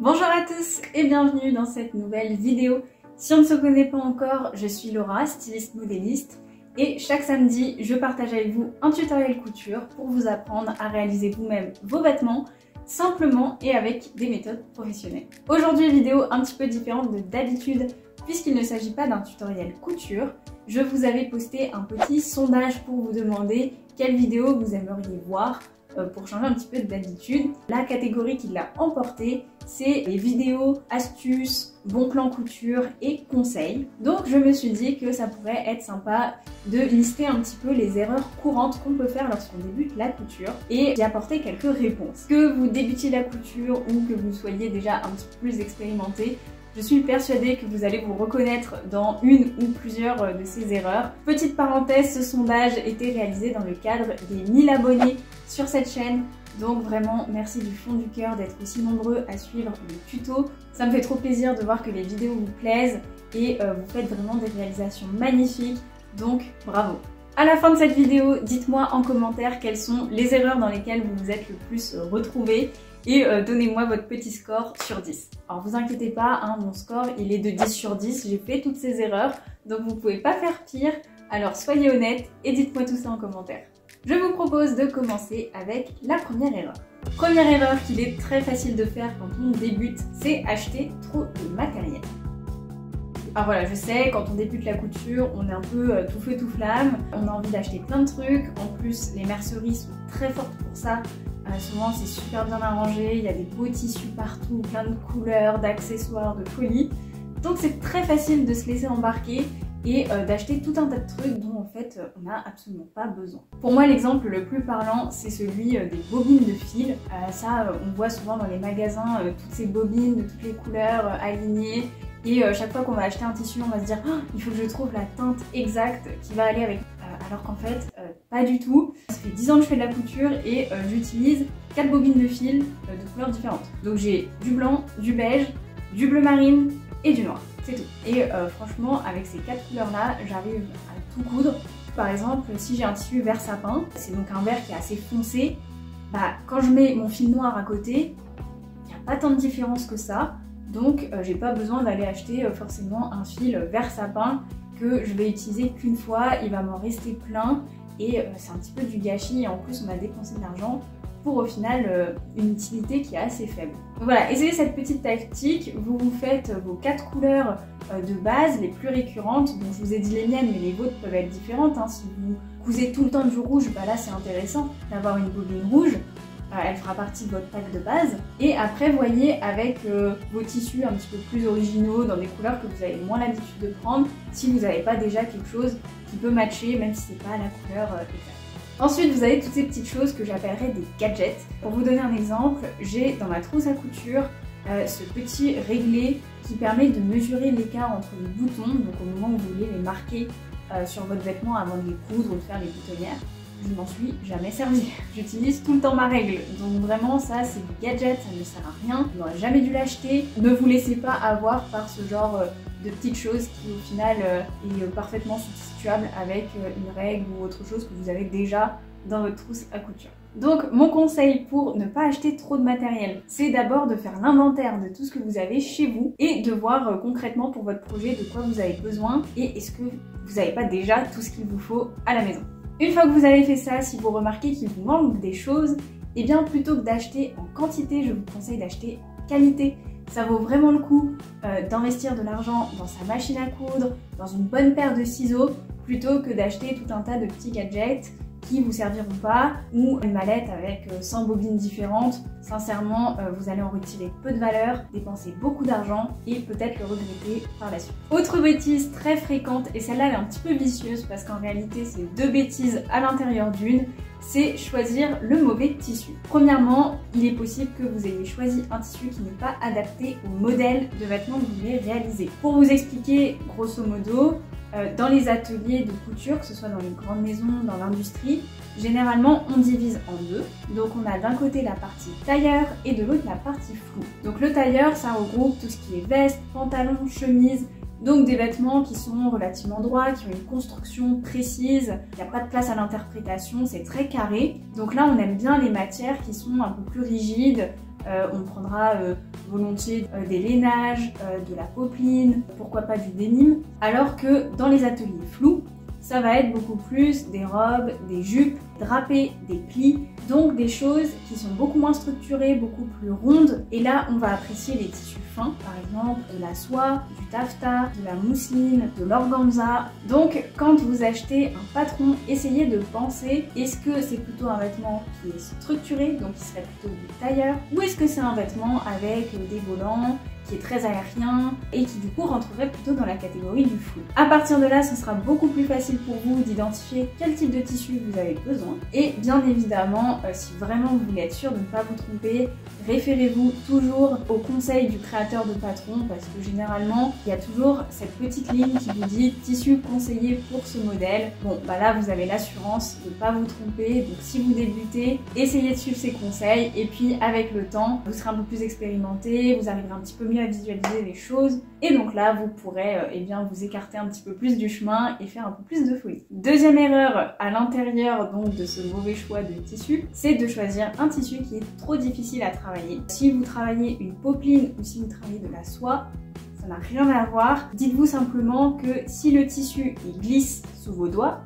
Bonjour à tous et bienvenue dans cette nouvelle vidéo. Si on ne se connaît pas encore, je suis Laura, styliste modéliste, et chaque samedi, je partage avec vous un tutoriel couture pour vous apprendre à réaliser vous-même vos vêtements simplement et avec des méthodes professionnelles. Aujourd'hui, vidéo un petit peu différente de d'habitude puisqu'il ne s'agit pas d'un tutoriel couture. Je vous avais posté un petit sondage pour vous demander quelle vidéo vous aimeriez voir pour changer un petit peu d'habitude. La catégorie qui l'a emporté, c'est les vidéos, astuces, bons plans couture et conseils. Donc je me suis dit que ça pourrait être sympa de lister un petit peu les erreurs courantes qu'on peut faire lorsqu'on débute la couture et d'y apporter quelques réponses. Que vous débutiez la couture ou que vous soyez déjà un petit peu plus expérimenté, je suis persuadée que vous allez vous reconnaître dans une ou plusieurs de ces erreurs. Petite parenthèse, ce sondage était réalisé dans le cadre des 1000 abonnés sur cette chaîne. Donc vraiment, merci du fond du cœur d'être aussi nombreux à suivre les tutos. Ça me fait trop plaisir de voir que les vidéos vous plaisent et vous faites vraiment des réalisations magnifiques. Donc bravo! À la fin de cette vidéo, dites-moi en commentaire quelles sont les erreurs dans lesquelles vous vous êtes le plus retrouvés et donnez-moi votre petit score sur 10. Alors vous inquiétez pas, hein, mon score il est de 10 sur 10, j'ai fait toutes ces erreurs, donc vous pouvez pas faire pire, alors soyez honnêtes et dites-moi tout ça en commentaire. Je vous propose de commencer avec la première erreur. Première erreur qu'il est très facile de faire quand on débute, c'est acheter trop de matériel. Alors voilà, je sais, quand on débute la couture, on est un peu tout feu tout flamme, on a envie d'acheter plein de trucs, en plus les merceries sont très fortes pour ça. Souvent c'est super bien arrangé, il y a des beaux tissus partout, plein de couleurs, d'accessoires, de folie. Donc c'est très facile de se laisser embarquer et d'acheter tout un tas de trucs dont en fait on n'a absolument pas besoin. Pour moi l'exemple le plus parlant c'est celui des bobines de fil. Ça on voit souvent dans les magasins toutes ces bobines de toutes les couleurs alignées. Et chaque fois qu'on va acheter un tissu, on va se dire oh, il faut que je trouve la teinte exacte qui va aller avec. Alors qu'en fait, pas du tout. Ça fait 10 ans que je fais de la couture et j'utilise 4 bobines de fil de couleurs différentes. Donc j'ai du blanc, du beige, du bleu marine et du noir. C'est tout. Et franchement, avec ces 4 couleurs-là, j'arrive à tout coudre. Par exemple, si j'ai un tissu vert sapin, c'est donc un vert qui est assez foncé, bah, quand je mets mon fil noir à côté, il n'y a pas tant de différence que ça. Donc j'ai pas besoin d'aller acheter forcément un fil vert sapin que je vais utiliser qu'une fois, il va m'en rester plein et c'est un petit peu du gâchis et en plus on a dépensé de l'argent pour au final une utilité qui est assez faible. Donc voilà, essayez cette petite tactique, vous vous faites vos 4 couleurs de base, les plus récurrentes, donc je vous ai dit les miennes mais les vôtres peuvent être différentes, hein. Si vous cousez tout le temps du rouge, bah là c'est intéressant d'avoir une bobine rouge. Elle fera partie de votre pack de base. Et après, voyez avec vos tissus un petit peu plus originaux, dans des couleurs que vous avez moins l'habitude de prendre, si vous n'avez pas déjà quelque chose qui peut matcher, même si c'est pas la couleur exacte. Ensuite, vous avez toutes ces petites choses que j'appellerais des gadgets. Pour vous donner un exemple, j'ai dans ma trousse à couture ce petit réglé qui permet de mesurer l'écart entre les boutons, donc au moment où vous voulez les marquer sur votre vêtement avant de les coudre ou de faire les boutonnières. Je ne m'en suis jamais servi. J'utilise tout le temps ma règle. Donc vraiment ça c'est du gadget, ça ne sert à rien. Vous n'aurez jamais dû l'acheter. Ne vous laissez pas avoir par ce genre de petites choses qui au final est parfaitement substituable avec une règle ou autre chose que vous avez déjà dans votre trousse à couture. Donc mon conseil pour ne pas acheter trop de matériel, c'est d'abord de faire l'inventaire de tout ce que vous avez chez vous et de voir concrètement pour votre projet de quoi vous avez besoin et est-ce que vous n'avez pas déjà tout ce qu'il vous faut à la maison. Une fois que vous avez fait ça, si vous remarquez qu'il vous manque des choses, et bien plutôt que d'acheter en quantité, je vous conseille d'acheter en qualité. Ça vaut vraiment le coup d'investir de l'argent dans sa machine à coudre, dans une bonne paire de ciseaux, plutôt que d'acheter tout un tas de petits gadgets qui vous serviront pas, ou une mallette avec 100 bobines différentes. Sincèrement, vous allez en retirer peu de valeur, dépenser beaucoup d'argent et peut-être le regretter par la suite. Autre bêtise très fréquente, et celle-là elle est un petit peu vicieuse parce qu'en réalité c'est 2 bêtises à l'intérieur d'une, c'est choisir le mauvais tissu. Premièrement, il est possible que vous ayez choisi un tissu qui n'est pas adapté au modèle de vêtements que vous voulez réaliser. Pour vous expliquer grosso modo, dans les ateliers de couture, que ce soit dans les grandes maisons, dans l'industrie, généralement on divise en deux. Donc on a d'un côté la partie tailleur et de l'autre la partie floue. Donc le tailleur, ça regroupe tout ce qui est veste, pantalon, chemise, donc des vêtements qui sont relativement droits, qui ont une construction précise, il n'y a pas de place à l'interprétation, c'est très carré. Donc là on aime bien les matières qui sont un peu plus rigides, on prendra volontiers des lainages, de la popeline, pourquoi pas du denim, alors que dans les ateliers flous, ça va être beaucoup plus des robes, des jupes, drapées, des plis, donc des choses qui sont beaucoup moins structurées, beaucoup plus rondes. Et là, on va apprécier les tissus fins, par exemple de la soie, du taffetas, de la mousseline, de l'organza. Donc quand vous achetez un patron, essayez de penser, est-ce que c'est plutôt un vêtement qui est structuré, donc qui serait plutôt du tailleur, ou est-ce que c'est un vêtement avec des volants, qui est très aérien et qui du coup rentrerait plutôt dans la catégorie du flou. À partir de là, ce sera beaucoup plus facile pour vous d'identifier quel type de tissu vous avez besoin. Et bien évidemment, si vraiment vous voulez être sûr de ne pas vous tromper, référez-vous toujours au conseil du créateur de patron, parce que généralement, il y a toujours cette petite ligne qui vous dit tissu conseillé pour ce modèle. Bon, bah là, vous avez l'assurance de ne pas vous tromper. Donc si vous débutez, essayez de suivre ces conseils et puis avec le temps, vous serez un peu plus expérimenté, vous arriverez un petit peu mieux à visualiser les choses et donc là vous pourrez eh bien vous écarter un petit peu plus du chemin et faire un peu plus de folie. Deuxième erreur à l'intérieur donc de ce mauvais choix de tissu, c'est de choisir un tissu qui est trop difficile à travailler. Si vous travaillez une popeline ou si vous travaillez de la soie, ça n'a rien à voir. Dites-vous simplement que si le tissu il glisse sous vos doigts,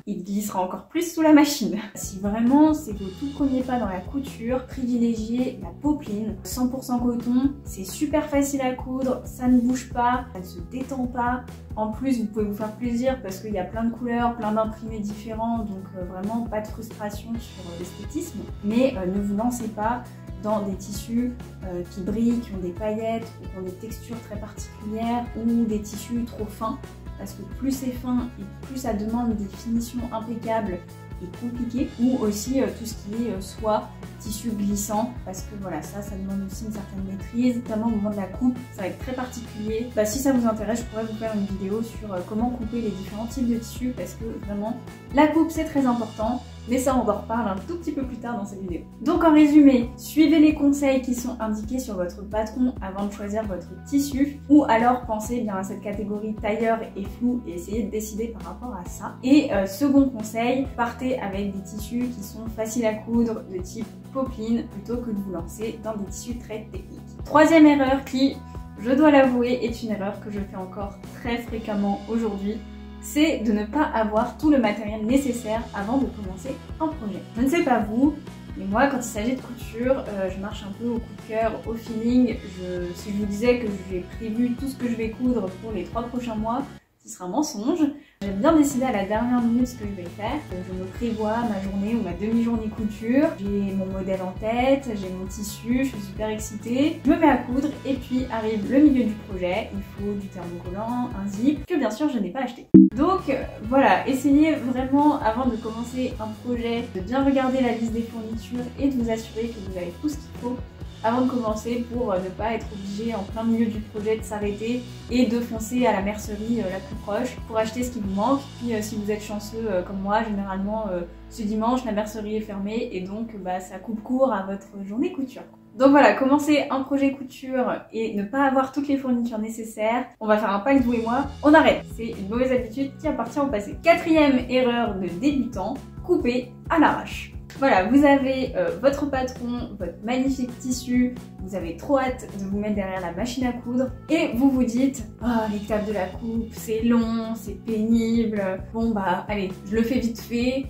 il glissera encore plus sous la machine. Si vraiment c'est vos tout premiers pas dans la couture, privilégiez la popeline, 100% coton, c'est super facile à coudre, ça ne bouge pas, ça ne se détend pas. En plus, vous pouvez vous faire plaisir parce qu'il y a plein de couleurs, plein d'imprimés différents, donc vraiment pas de frustration sur l'esthétisme. Mais ne vous lancez pas dans des tissus qui brillent, qui ont des paillettes, ou qui ont des textures très particulières, ou des tissus trop fins. Parce que plus c'est fin et plus ça demande des finitions impeccables et compliquées, ou aussi tout ce qui est soie, tissu glissant, parce que voilà, ça demande aussi une certaine maîtrise, notamment au moment de la coupe, ça va être très particulier. Bah, si ça vous intéresse, je pourrais vous faire une vidéo sur comment couper les différents types de tissus, parce que vraiment, la coupe c'est très important. Mais ça, on en reparle un tout petit peu plus tard dans cette vidéo. Donc en résumé, suivez les conseils qui sont indiqués sur votre patron avant de choisir votre tissu, ou alors pensez bien à cette catégorie tailleur et flou et essayez de décider par rapport à ça. Et second conseil, partez avec des tissus qui sont faciles à coudre de type popeline plutôt que de vous lancer dans des tissus très techniques. Troisième erreur qui, je dois l'avouer, est une erreur que je fais encore très fréquemment aujourd'hui, c'est de ne pas avoir tout le matériel nécessaire avant de commencer un projet. Je ne sais pas vous, mais moi quand il s'agit de couture, je marche un peu au coup de cœur, au feeling. Si je vous disais que j'ai prévu tout ce que je vais coudre pour les 3 prochains mois, ce sera un mensonge. J'aime bien décider à la dernière minute ce que je vais faire. Je me prévois ma journée ou ma demi-journée couture. J'ai mon modèle en tête, j'ai mon tissu, je suis super excitée. Je me mets à coudre et puis arrive le milieu du projet. Il faut du thermocollant, un zip, que bien sûr je n'ai pas acheté. Donc voilà, essayez vraiment avant de commencer un projet de bien regarder la liste des fournitures et de vous assurer que vous avez tout ce qu'il faut avant de commencer pour ne pas être obligé en plein milieu du projet de s'arrêter et de foncer à la mercerie la plus proche pour acheter ce qui vous manque. Puis si vous êtes chanceux comme moi, généralement ce dimanche la mercerie est fermée et donc ça coupe court à votre journée couture. Donc voilà, commencer un projet couture et ne pas avoir toutes les fournitures nécessaires, on va faire un pacte vous et moi, on arrête. C'est une mauvaise habitude qui appartient au passé. Quatrième erreur de débutant, couper à l'arrache. Voilà, vous avez votre patron, votre magnifique tissu, vous avez trop hâte de vous mettre derrière la machine à coudre et vous vous dites « Oh, l'étape de la coupe, c'est long, c'est pénible, bon bah allez, je le fais vite fait ».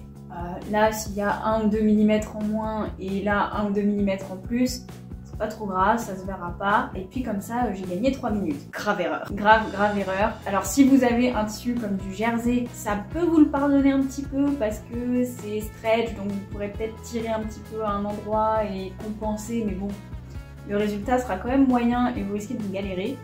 Là, s'il y a 1 ou 2 mm en moins et là 1 ou 2 mm en plus, c'est pas trop grave, ça se verra pas. Et puis comme ça, j'ai gagné 3 minutes. Grave erreur. Grave erreur. Alors si vous avez un tissu comme du jersey, ça peut vous le pardonner un petit peu parce que c'est stretch, donc vous pourrez peut-être tirer un petit peu à un endroit et compenser, mais bon, le résultat sera quand même moyen et vous risquez de vous galérer.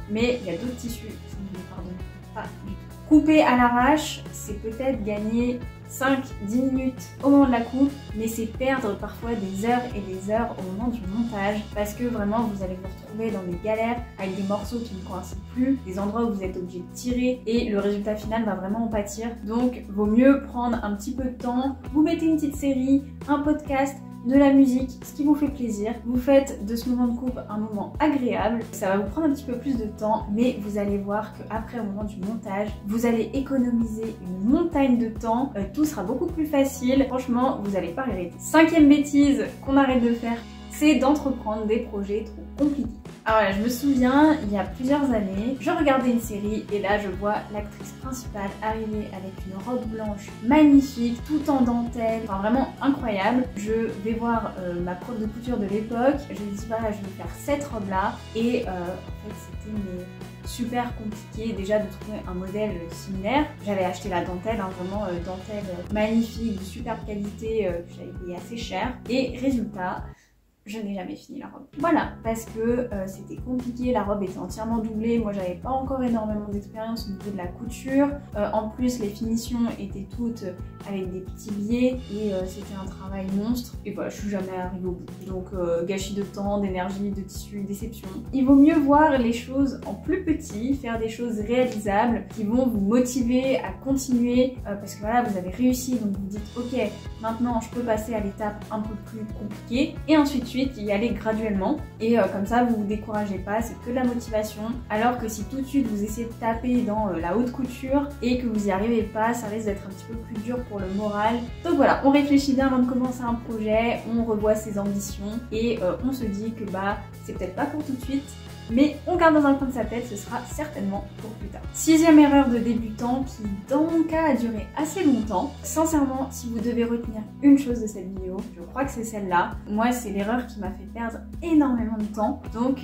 Mais il y a d'autres tissus qui ne vous pardonnent pas du tout. Couper à l'arrache, c'est peut-être gagner 5-10 minutes au moment de la coupe, mais c'est perdre parfois des heures et des heures au moment du montage parce que vraiment vous allez vous retrouver dans des galères avec des morceaux qui ne coïncident plus, des endroits où vous êtes obligé de tirer et le résultat final va vraiment en pâtir. Donc vaut mieux prendre un petit peu de temps, vous mettez une petite série, un podcast, de la musique, ce qui vous fait plaisir. Vous faites de ce moment de coupe un moment agréable. Ça va vous prendre un petit peu plus de temps, mais vous allez voir qu'après, au moment du montage, vous allez économiser une montagne de temps. Tout sera beaucoup plus facile. Franchement, vous n'allez pas regretter. 5e bêtise qu'on arrête de faire, c'est d'entreprendre des projets trop compliqués. Alors voilà, je me souviens, il y a plusieurs années, je regardais une série et là je vois l'actrice principale arriver avec une robe blanche magnifique, tout en dentelle, enfin vraiment incroyable. Je vais voir ma prof de couture de l'époque, je lui dis voilà, je veux faire cette robe là et en fait c'était super compliqué déjà de trouver un modèle similaire. J'avais acheté la dentelle, hein, vraiment dentelle magnifique, de superbe qualité, que j'avais payé assez cher et résultat, je n'ai jamais fini la robe. Voilà, parce que c'était compliqué, la robe était entièrement doublée, moi j'avais pas encore énormément d'expérience au niveau de la couture. En plus les finitions étaient toutes avec des petits biais et c'était un travail monstre. Et voilà, je suis jamais arrivée au bout. Donc gâchis de temps, d'énergie, de tissu, déception. Il vaut mieux voir les choses en plus petit, faire des choses réalisables qui vont vous motiver à continuer parce que voilà, vous avez réussi, donc vous dites ok, maintenant je peux passer à l'étape un peu plus compliquée et ensuite y aller graduellement et comme ça vous vous découragez pas, c'est que de la motivation, alors que si tout de suite vous essayez de taper dans la haute couture et que vous y arrivez pas, ça risque d'être un petit peu plus dur pour le moral. Donc voilà, on réfléchit bien avant de commencer un projet, on revoit ses ambitions et on se dit que bah c'est peut-être pas pour tout de suite, mais on garde dans un coin de sa tête, ce sera certainement pour plus tard. 6e erreur de débutant qui dans mon cas a duré assez longtemps. Sincèrement, si vous devez retenir une chose de cette vidéo, je crois que c'est celle-là. Moi, c'est l'erreur qui m'a fait perdre énormément de temps, donc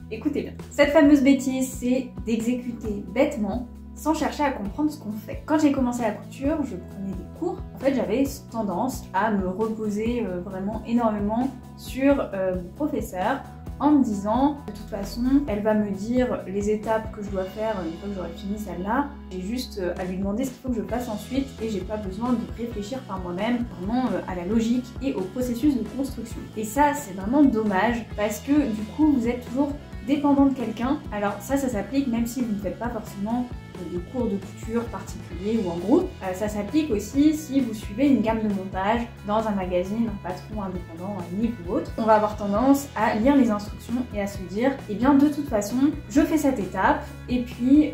écoutez bien. Cette fameuse bêtise, c'est d'exécuter bêtement sans chercher à comprendre ce qu'on fait. Quand j'ai commencé la couture, je prenais des cours. En fait, j'avais tendance à me reposer vraiment énormément sur mon professeur, en me disant de toute façon elle va me dire les étapes que je dois faire une fois que j'aurai fini celle-là, j'ai juste à lui demander ce qu'il faut que je fasse ensuite et j'ai pas besoin de réfléchir par moi-même vraiment à la logique et au processus de construction. Et ça c'est vraiment dommage parce que du coup vous êtes toujours dépendant de quelqu'un. Alors ça s'applique même si vous ne faites pas forcément de cours de couture particuliers ou en groupe. Ça s'applique aussi si vous suivez une gamme de montage dans un magazine, un patron indépendant, un livre ou autre. On va avoir tendance à lire les instructions et à se dire eh bien de toute façon je fais cette étape et puis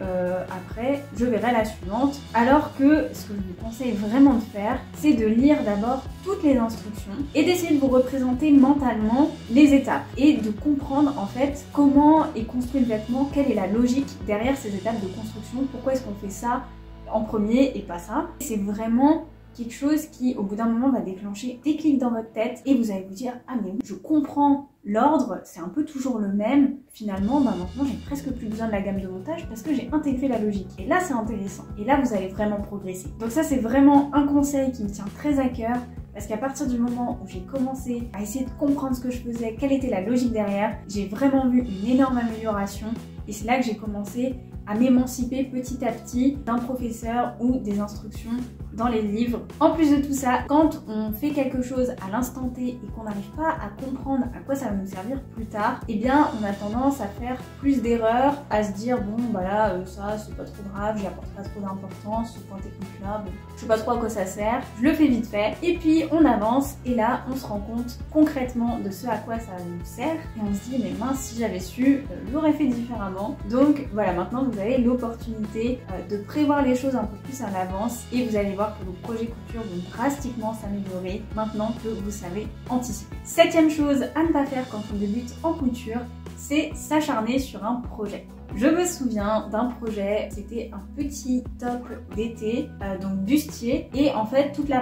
après je verrai la suivante. Alors que ce que je vous conseille vraiment de faire, c'est de lire d'abord toutes les instructions et d'essayer de vous représenter mentalement les étapes et de comprendre en fait comment est construit le vêtement, quelle est la logique derrière ces étapes de construction. Pourquoi est-ce qu'on fait ça en premier et pas ça? C'est vraiment quelque chose qui au bout d'un moment va déclencher des clics dans votre tête et vous allez vous dire ah mais je comprends l'ordre, c'est un peu toujours le même. Finalement bah maintenant j'ai presque plus besoin de la gamme de montage parce que j'ai intégré la logique. Et là c'est intéressant et là vous allez vraiment progresser. Donc ça c'est vraiment un conseil qui me tient très à cœur. Parce qu'à partir du moment où j'ai commencé à essayer de comprendre ce que je faisais, quelle était la logique derrière, j'ai vraiment vu une énorme amélioration et c'est là que j'ai commencé à m'émanciper petit à petit d'un professeur ou des instructions dans les livres. En plus de tout ça, quand on fait quelque chose à l'instant T et qu'on n'arrive pas à comprendre à quoi ça va nous servir plus tard, eh bien on a tendance à faire plus d'erreurs, à se dire bon bah là ça c'est pas trop grave, j'y apporte pas trop d'importance, ce point technique là, bon, je sais pas trop à quoi ça sert, je le fais vite fait, et puis on avance et là on se rend compte concrètement de ce à quoi ça nous sert et on se dit mais mince si j'avais su, je l'aurais fait différemment. Donc voilà, maintenant vous avez l'opportunité de prévoir les choses un peu plus à l'avance et vous allez voir que vos projets couture vont drastiquement s'améliorer maintenant que vous savez anticiper. 7e chose à ne pas faire quand on débute en couture, c'est s'acharner sur un projet. Je me souviens d'un projet, c'était un petit top d'été, donc bustier, et en fait toute la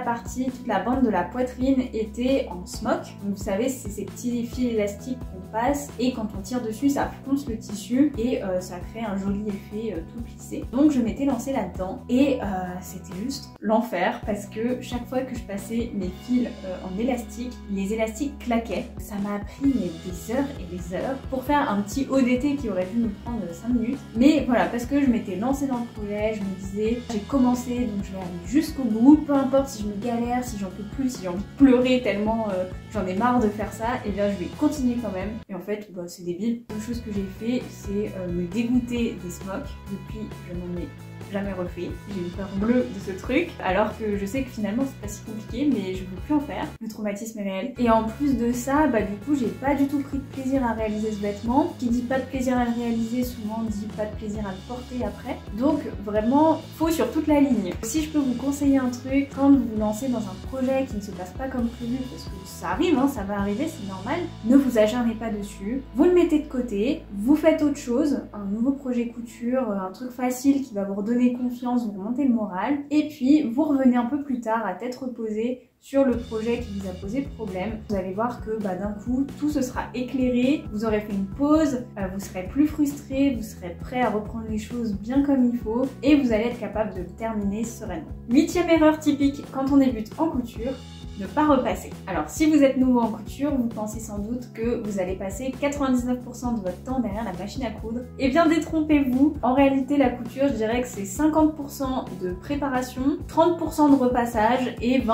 bande de la poitrine était en smock. Donc vous savez, c'est ces petits fils élastiques qu'on passe, et quand on tire dessus, ça fronce le tissu, et ça crée un joli effet tout plissé. Donc je m'étais lancée là-dedans, et c'était juste l'enfer, parce que chaque fois que je passais mes fils en élastique, les élastiques claquaient. Ça m'a pris des heures et des heures pour faire un petit haut d'été qui aurait pu nous prendre 5 minutes. Mais voilà, parce que je m'étais lancée dans le projet, je me disais, j'ai commencé donc je vais aller jusqu'au bout, peu importe si je me galère, si j'en peux plus, si j'ai envie de pleurer tellement j'en ai marre de faire ça, et bien je vais continuer quand même. Et en fait, bah, c'est débile. La chose que j'ai fait, c'est me dégoûter des smocks. Depuis, je n'en ai jamais refait. J'ai une peur bleue de ce truc, alors que je sais que finalement c'est pas si compliqué, mais je veux plus en faire. Le traumatisme est réel. Et en plus de ça, bah du coup j'ai pas du tout pris de plaisir à réaliser ce vêtement. Qui dit pas de plaisir à le réaliser, souvent forcément dit pas de plaisir à le porter après. Donc vraiment faux sur toute la ligne. Si je peux vous conseiller un truc, quand vous vous lancez dans un projet qui ne se passe pas comme prévu, parce que ça arrive, hein, ça va arriver, c'est normal, ne vous acharnez pas dessus, vous le mettez de côté, vous faites autre chose, un nouveau projet couture, un truc facile qui va vous redonner confiance, vous remonter le moral, et puis vous revenez un peu plus tard à tête reposée sur le projet qui vous a posé problème. Vous allez voir que d'un coup, tout se sera éclairé, vous aurez fait une pause, vous serez plus frustré, vous serez prêt à reprendre les choses bien comme il faut et vous allez être capable de le terminer sereinement. 8e erreur typique quand on débute en couture, ne pas repasser. Alors si vous êtes nouveau en couture, vous pensez sans doute que vous allez passer 99% de votre temps derrière la machine à coudre. Eh bien détrompez-vous, en réalité la couture je dirais que c'est 50% de préparation, 30% de repassage et 20%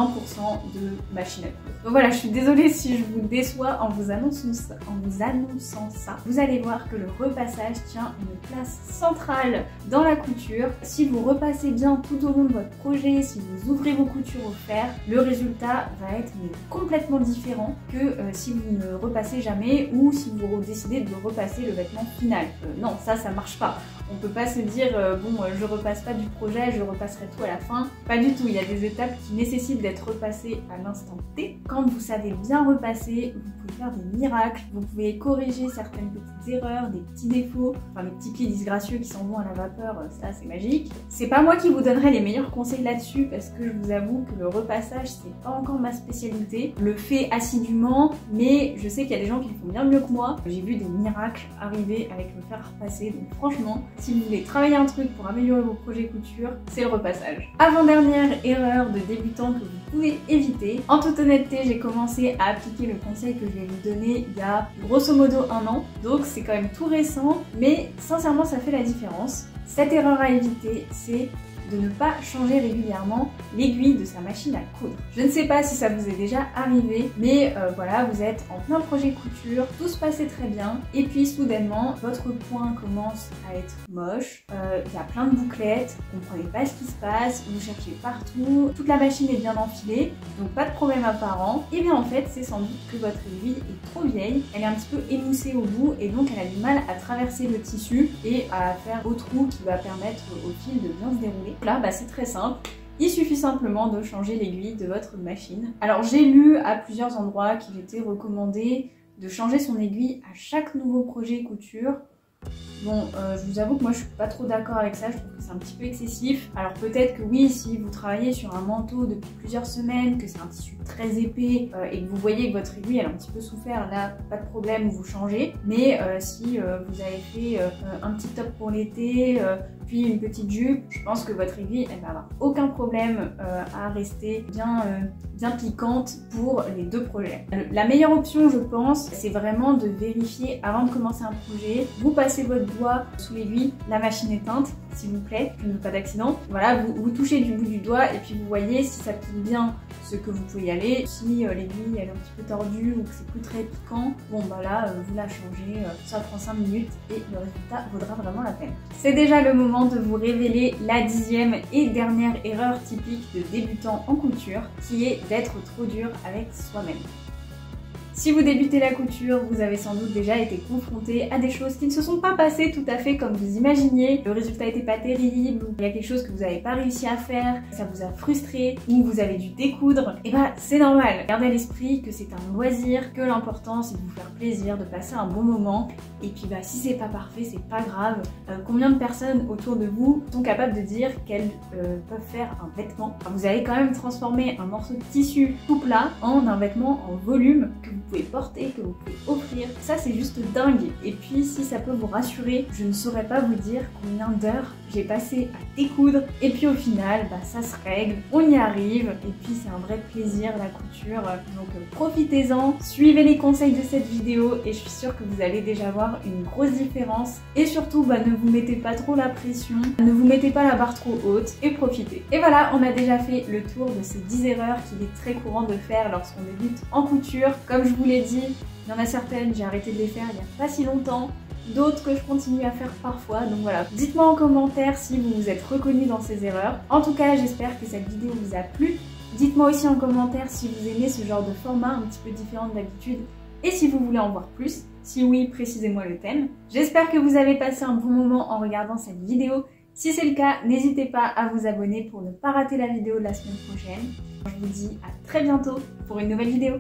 de machine à coudre. Donc voilà, je suis désolée si je vous déçois en vous annonçant ça. Vous allez voir que le repassage tient une place centrale dans la couture. Si vous repassez bien tout au long de votre projet, si vous ouvrez vos coutures au fer, le résultat va être complètement différent que si vous ne repassez jamais ou si vous décidez de repasser le vêtement final. Non, ça marche pas. On peut pas se dire je repasse pas du projet, je repasserai tout à la fin. Pas du tout, il y a des étapes qui nécessitent d'être repassées à l'instant T. Quand vous savez bien repasser, vous pouvez faire des miracles, vous pouvez corriger certaines petites erreurs, des petits défauts, enfin les petits plis disgracieux qui s'en vont à la vapeur, ça c'est magique. C'est pas moi qui vous donnerai les meilleurs conseils là-dessus parce que je vous avoue que le repassage c'est pas encore ma spécialité. Je le fais assidûment, mais je sais qu'il y a des gens qui le font bien mieux que moi. J'ai vu des miracles arriver avec le fer à repasser, donc franchement, si vous voulez travailler un truc pour améliorer vos projets couture, c'est le repassage. Avant-dernière erreur de débutant que vous pouvez éviter. En toute honnêteté, j'ai commencé à appliquer le conseil que je vais vous donner il y a grosso modo 1 an. Donc c'est quand même tout récent, mais sincèrement ça fait la différence. Cette erreur à éviter, c'est de ne pas changer régulièrement l'aiguille de sa machine à coudre. Je ne sais pas si ça vous est déjà arrivé, mais voilà, vous êtes en plein projet couture, tout se passait très bien, et puis soudainement, votre point commence à être moche, il y a plein de bouclettes, vous ne comprenez pas ce qui se passe, vous cherchez partout, toute la machine est bien enfilée, donc pas de problème apparent, et bien en fait, c'est sans doute que votre aiguille est trop vieille, elle est un petit peu émoussée au bout, et donc elle a du mal à traverser le tissu et à faire au trou qui va permettre au fil de bien se dérouler. Là, c'est très simple. Il suffit simplement de changer l'aiguille de votre machine. Alors j'ai lu à plusieurs endroits qu'il était recommandé de changer son aiguille à chaque nouveau projet couture. Bon, je vous avoue que moi je suis pas trop d'accord avec ça, je trouve que c'est un petit peu excessif. Alors peut-être que oui, si vous travaillez sur un manteau depuis plusieurs semaines, que c'est un tissu très épais et que vous voyez que votre aiguille elle a un petit peu souffert, là pas de problème, vous changez. Mais si vous avez fait un petit top pour l'été, puis une petite jupe, je pense que votre aiguille elle va avoir aucun problème à rester bien piquante pour les deux projets. La meilleure option je pense, c'est vraiment de vérifier avant de commencer un projet. Vous passez votre doigt sous l'aiguille, la machine éteinte, s'il vous plaît, je ne veux pas d'accident. Voilà, vous touchez du bout du doigt et puis vous voyez si ça pique bien ce que vous pouvez y aller. Si l'aiguille elle est un petit peu tordue ou que c'est plus très piquant, bon là vous la changez, ça prend 5 minutes et le résultat vaudra vraiment la peine. C'est déjà le moment de vous révéler la 10e et dernière erreur typique de débutant en couture, qui est d'être trop dur avec soi-même. Si vous débutez la couture, vous avez sans doute déjà été confronté à des choses qui ne se sont pas passées tout à fait comme vous imaginiez. Le résultat n'était pas terrible, ou il y a quelque chose que vous n'avez pas réussi à faire, ça vous a frustré, ou vous avez dû découdre. Et c'est normal. Gardez à l'esprit que c'est un loisir, que l'important c'est de vous faire plaisir, de passer un bon moment. Et puis si c'est pas parfait, c'est pas grave. Combien de personnes autour de vous sont capables de dire qu'elles peuvent faire un vêtement? Vous allez quand même transformer un morceau de tissu tout plat en un vêtement en volume que vous pouvez porter, que vous pouvez offrir. Ça c'est juste dingue. Et puis si ça peut vous rassurer, je ne saurais pas vous dire combien d'heures j'ai passé à découdre. Et puis au final, ça se règle, on y arrive. Et puis c'est un vrai plaisir la couture. Donc profitez-en, suivez les conseils de cette vidéo et je suis sûre que vous allez déjà voir une grosse différence. Et surtout, ne vous mettez pas trop la pression, ne vous mettez pas la barre trop haute et profitez. Et voilà, on a déjà fait le tour de ces 10 erreurs qu'il est très courant de faire lorsqu'on débute en couture. Comme je vous l'ai dit, il y en a certaines, j'ai arrêté de les faire il n'y a pas si longtemps, d'autres que je continue à faire parfois, donc voilà. Dites-moi en commentaire si vous vous êtes reconnu dans ces erreurs. En tout cas, j'espère que cette vidéo vous a plu. Dites-moi aussi en commentaire si vous aimez ce genre de format un petit peu différent d'habitude Et si vous voulez en voir plus, si oui, précisez-moi le thème. J'espère que vous avez passé un bon moment en regardant cette vidéo. Si c'est le cas, n'hésitez pas à vous abonner pour ne pas rater la vidéo de la semaine prochaine. Je vous dis à très bientôt pour une nouvelle vidéo.